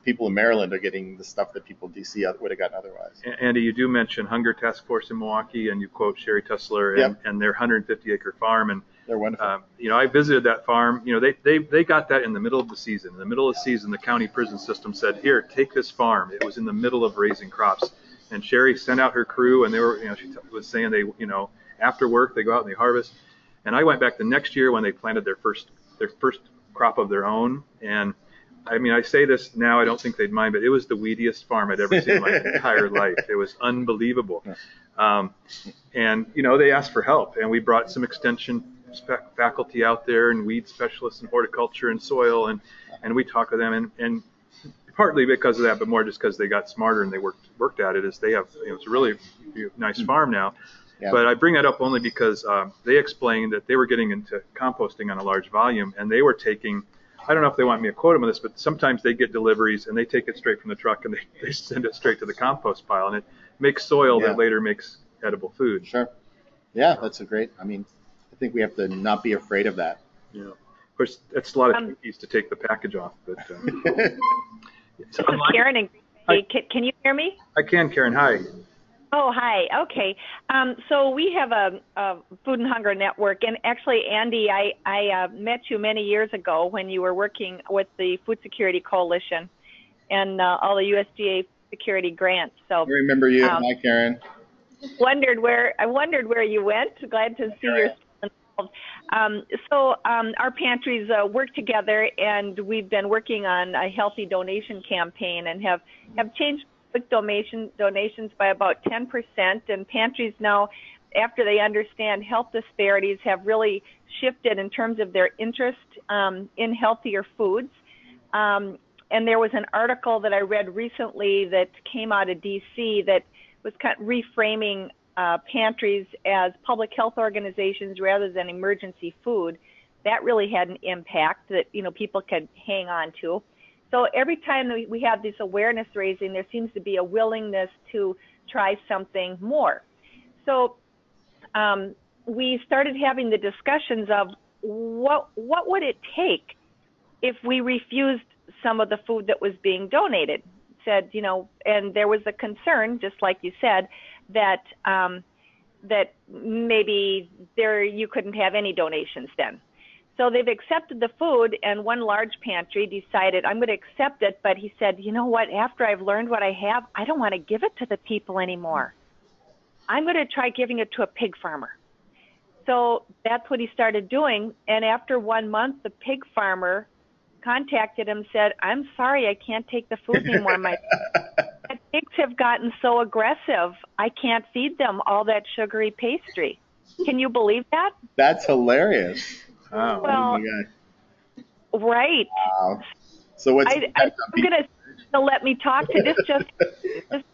people in Maryland are getting the stuff that people in D.C. would have gotten otherwise. Andy, you do mention Hunger Task Force in Milwaukee, and you quote Sherry Tussler and their 150-acre farm. And they're wonderful. I visited that farm. They got that in the middle of the season. In the middle of the season, the county prison system said, "Here, take this farm." It was in the middle of raising crops, and Sherry sent out her crew, and they were, she was saying they, after work they go out and they harvest. And I went back the next year when they planted their first crop of their own, and I mean, I say this now, I don't think they'd mind, but it was the weediest farm I'd ever seen in my entire life. It was unbelievable. And, they asked for help, and we brought some extension faculty out there and weed specialists in horticulture and soil, and we talked with them, and partly because of that, but more just because they got smarter and they worked at it, is they have, it's a really nice farm now. Yeah. But I bring that up only because they explained that they were getting into composting on a large volume, and they were taking, I don't know if they want me to quote them on this, but sometimes they get deliveries and they take it straight from the truck and they send it straight to the compost pile, and it makes soil that later makes edible food. Sure. Yeah, that's I think we have to not be afraid of that. Yeah. Of course, that's a lot of cookies to take the package off. But this is Karen. Can you hear me? I can, Karen. Hi. Oh, hi. Okay. So we have a Food and Hunger Network, and actually, Andy, I met you many years ago when you were working with the Food Security Coalition and all the USDA security grants. So I remember you. Hi, Karen. I wondered where you went. Glad to see you're still involved. So our pantries work together, and we've been working on a healthy donation campaign and have changed donations by about 10%, and pantries now, after they understand health disparities, have really shifted in terms of their interest in healthier foods. And there was an article that I read recently that came out of DC that was kind of reframing pantries as public health organizations rather than emergency food. That really had an impact that people could hang on to. So every time we have this awareness raising, there seems to be a willingness to try something more. So we started having the discussions of what would it take if we refused some of the food that was being donated. Said, and there was a concern, just like you said, that that maybe you couldn't have any donations then. So they've accepted the food, and one large pantry decided, I'm going to accept it, but he said, you know what, after I've learned what I have, I don't want to give it to the people anymore. I'm going to try giving it to a pig farmer. So that's what he started doing. And after 1 month, the pig farmer contacted him, said, "I'm sorry, I can't take the food anymore. My pigs have gotten so aggressive, I can't feed them all that sugary pastry." Can you believe that? That's hilarious. Wow. Well, Oh my God. right. Wow. So what's I'm going to let me talk to this just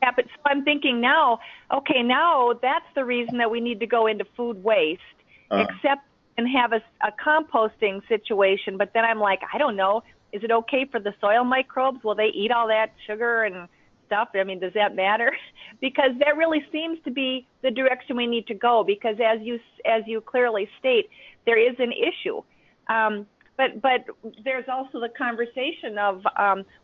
happened. So I'm thinking now, okay, now that's the reason that we need to go into food waste, except and have a composting situation. But then I'm like, I don't know. Is it okay for the soil microbes? Will they eat all that sugar and stuff? I mean, does that matter? Because that really seems to be the direction we need to go. Because as you clearly state, there is an issue. But there's also the conversation of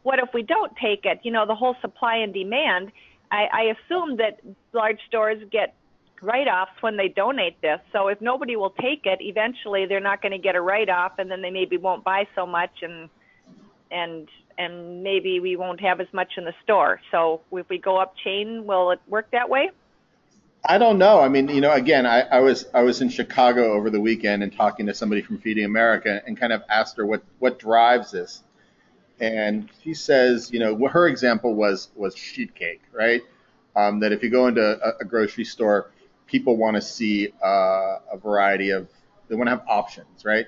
what if we don't take it? You know, the whole supply and demand. I assume that large stores get write-offs when they donate this. So if nobody will take it, eventually they're not going to get a write-off, and then they maybe won't buy so much, and maybe we won't have as much in the store. So if we go up chain, will it work that way? I don't know. I mean, you know, again, I was in Chicago over the weekend and talking to somebody from Feeding America and kind of asked her what drives this. And she says, you know, her example was sheet cake, right? That if you go into a grocery store, people want to see a variety of, they want to have options, right,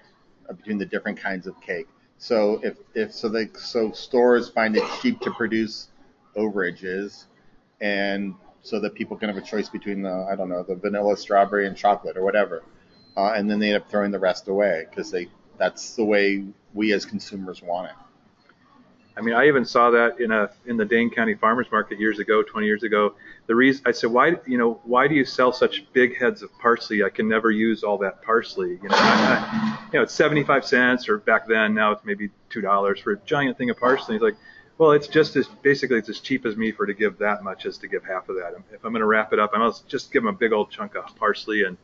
between the different kinds of cake. So so stores find it cheap to produce overages, and so that people can have a choice between the vanilla, strawberry, and chocolate or whatever, and then they end up throwing the rest away because that's the way we as consumers want it. I mean, I even saw that in the Dane County Farmers Market years ago, 20 years ago. The reason I said, why do you sell such big heads of parsley? I can never use all that parsley. It's 75 cents, or back then, now it's maybe $2 for a giant thing of parsley. He's like, well, it's just basically it's as cheap as me to give that much as to give half of that. If I'm going to wrap it up, I must just give them a big old chunk of parsley, and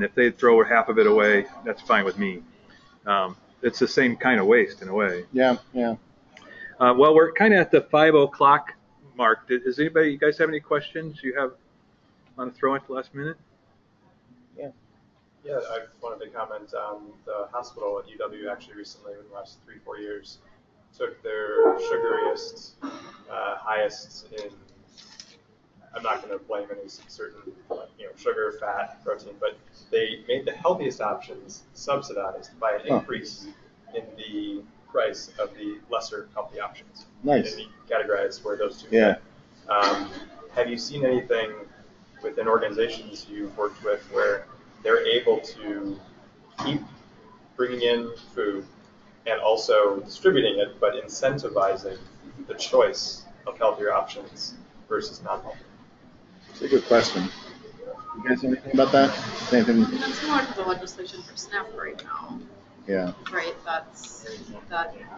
if they throw half of it away, that's fine with me. It's the same kind of waste in a way. Yeah. Well, we're kind of at the 5 o'clock mark. Does you guys have any questions you want to throw in at the last minute? Yeah, I wanted to comment on the hospital at UW actually recently, in the last 3-4 years, took their sugariest, highest in, I'm not going to blame any certain sugar, fat, protein, but they made the healthiest options subsidized by an increase in the price of the lesser healthy options. Nice. And you categorize where those two fit. Have you seen anything within organizations you've worked with where they're able to keep bringing in food and also distributing it, but incentivizing the choice of healthier options versus non-healthy? It's a good question. You guys know anything about that? Anything? That's more to the legislation for SNAP right now. Yeah. Right, that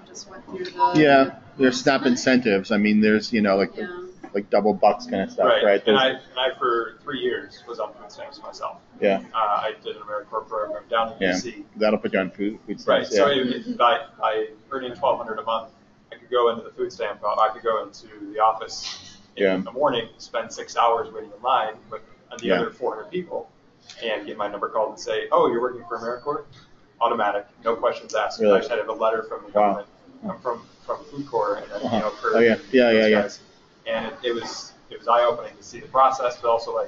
just went through the. Yeah, there's SNAP incentives. I mean, there's like double bucks kind of stuff, right? And I for 3 years was on food stamps myself. Yeah. I did an AmeriCorps program down in DC. That'll put you on food stamps. Right. So by earning $1,200 a month, I could go into the food stamp. I could go into the office in the morning, spend 6 hours waiting in line with the other 400 people, and get my number called and say, "Oh, you're working for AmeriCorps." Automatic, no questions asked. Really? I just had to have a letter from the government, from Food Corps, and then for those guys. And it was eye-opening to see the process, but also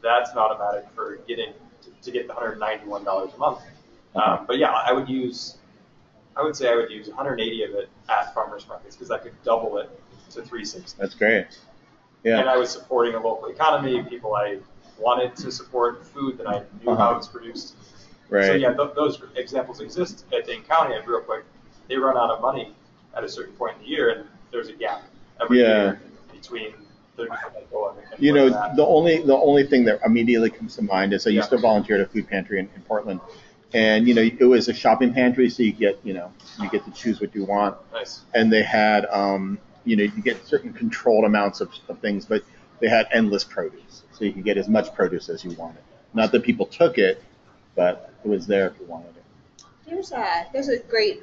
that's an automatic for getting to get the $191 a month. But yeah, I would say I would use 180 of it at farmers markets because I could double it to 360. That's great. Yeah. And I was supporting a local economy, people I wanted to support, food that I knew how it was produced. Right. So yeah, those examples exist at Dane County. And real quick, they run out of money at a certain point in the year, and there's a gap every year between the people and the only thing that immediately comes to mind is I used to volunteer at a food pantry in Portland, and it was a shopping pantry, so you get to choose what you want. Nice. And they had you get certain controlled amounts of things, but they had endless produce, so you could get as much produce as you wanted. Not that people took it, but it was there if you wanted it. There's a great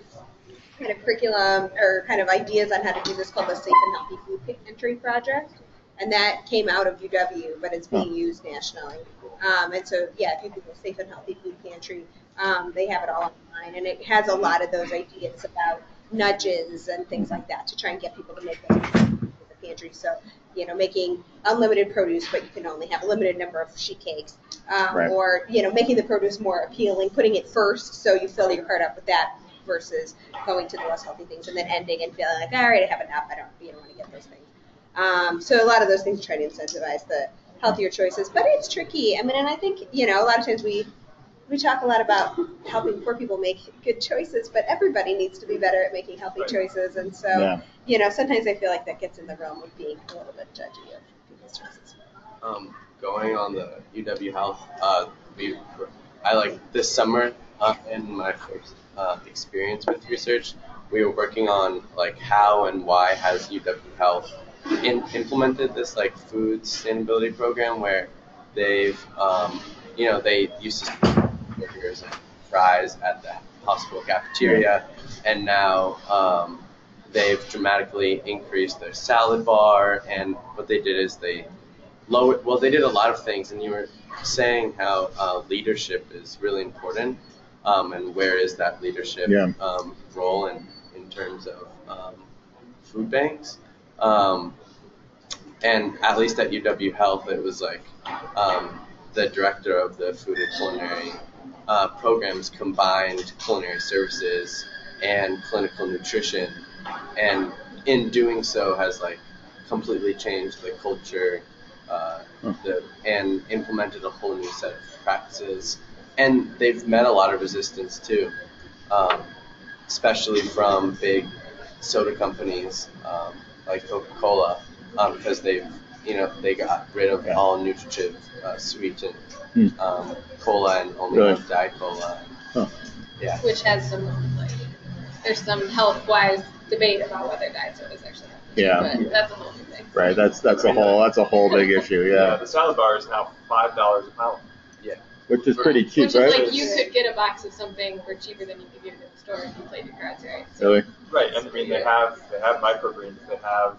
kind of curriculum or kind of ideas on how to do this called the Safe and Healthy Food Pantry Project. And that came out of UW, but it's being used nationally. And so, yeah, if you Google Safe and Healthy Food Pantry, they have it all online. And it has a lot of those ideas about nudges and things like that to try and get people to make those in the pantry. So, you know, making unlimited produce, but you can only have a limited number of sheet cakes. Or, you know, making the produce more appealing, putting it first so you fill your cart up with that versus going to the less healthy things and then ending and feeling like, all right, I have enough. I don't want to get those things. So a lot of those things try to incentivize the healthier choices, but it's tricky. I mean, and I think, you know, a lot of times we talk a lot about helping poor people make good choices, but everybody needs to be better at making healthy choices. And so, you know, sometimes I feel like that gets in the realm of being a little bit judgy of people's choices. Going on the UW Health, I like this summer in my first experience with research, we were working on like how and why has UW Health implemented this like food sustainability program where they've you know, they used to burgers and fries at the hospital cafeteria, and now they've dramatically increased their salad bar. And what they did is they did a lot of things, and you were saying how leadership is really important, and where is that leadership role in terms of food banks. And at least at UW Health, it was like the director of the food and culinary programs combined culinary services and clinical nutrition, and in doing so has like completely changed the culture and implemented a whole new set of practices. And they've met a lot of resistance too, especially from big soda companies like Coca-Cola, because they got rid of all nutritive sweetened cola and only have Diet Cola. Yeah. Which has some there's some health-wise debate about whether diet soda is actually healthy. Yeah. But that's a whole new thing. Right. That's a whole big issue. Yeah. The salad bar is now $5 a pound. Yeah. Which is pretty cheap, Which right? is like you could get a box of something for cheaper than you could get it in the store if you played your cards right. So, Really? Right, and I mean they have microgreens, they have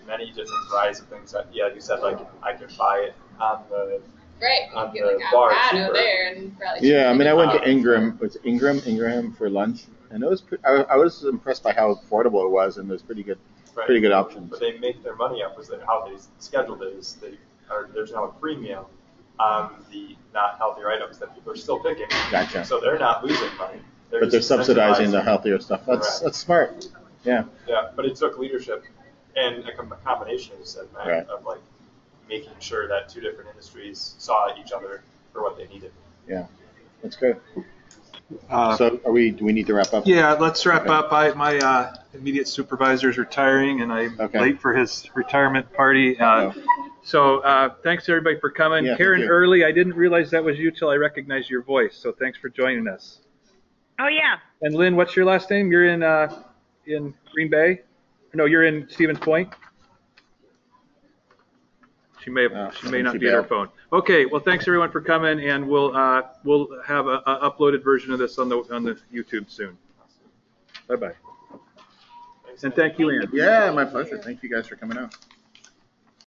many different varieties of things that you said like I could buy it on the right, you get like bar avocado cheaper. there and probably Yeah, I mean, I went to Ingram for lunch, and it was I was impressed by how affordable it was, and there's pretty good options. But they make their money up with how they scheduled it. There's now a premium on the not healthier items that people are still picking. Gotcha. So they're not losing money. But they're subsidizing the healthier stuff. That's smart. Yeah. Yeah, but it took leadership and a combination, as you said, Matt, of like making sure that two different industries saw each other for what they needed. Yeah, that's good. So do we need to wrap up? Yeah, let's wrap up. My immediate supervisor is retiring, and I'm late for his retirement party. So thanks everybody for coming. Yeah, Karen Early, I didn't realize that was you till I recognized your voice. So thanks for joining us. Oh yeah. And Lynn, what's your last name? You're in Green Bay? No, you're in Stevens Point. She may not be at her phone. Okay, well thanks everyone for coming, and we'll have a uploaded version of this on the YouTube soon. Bye bye. And thank you, Ann. Yeah, my pleasure. Thank you guys for coming out.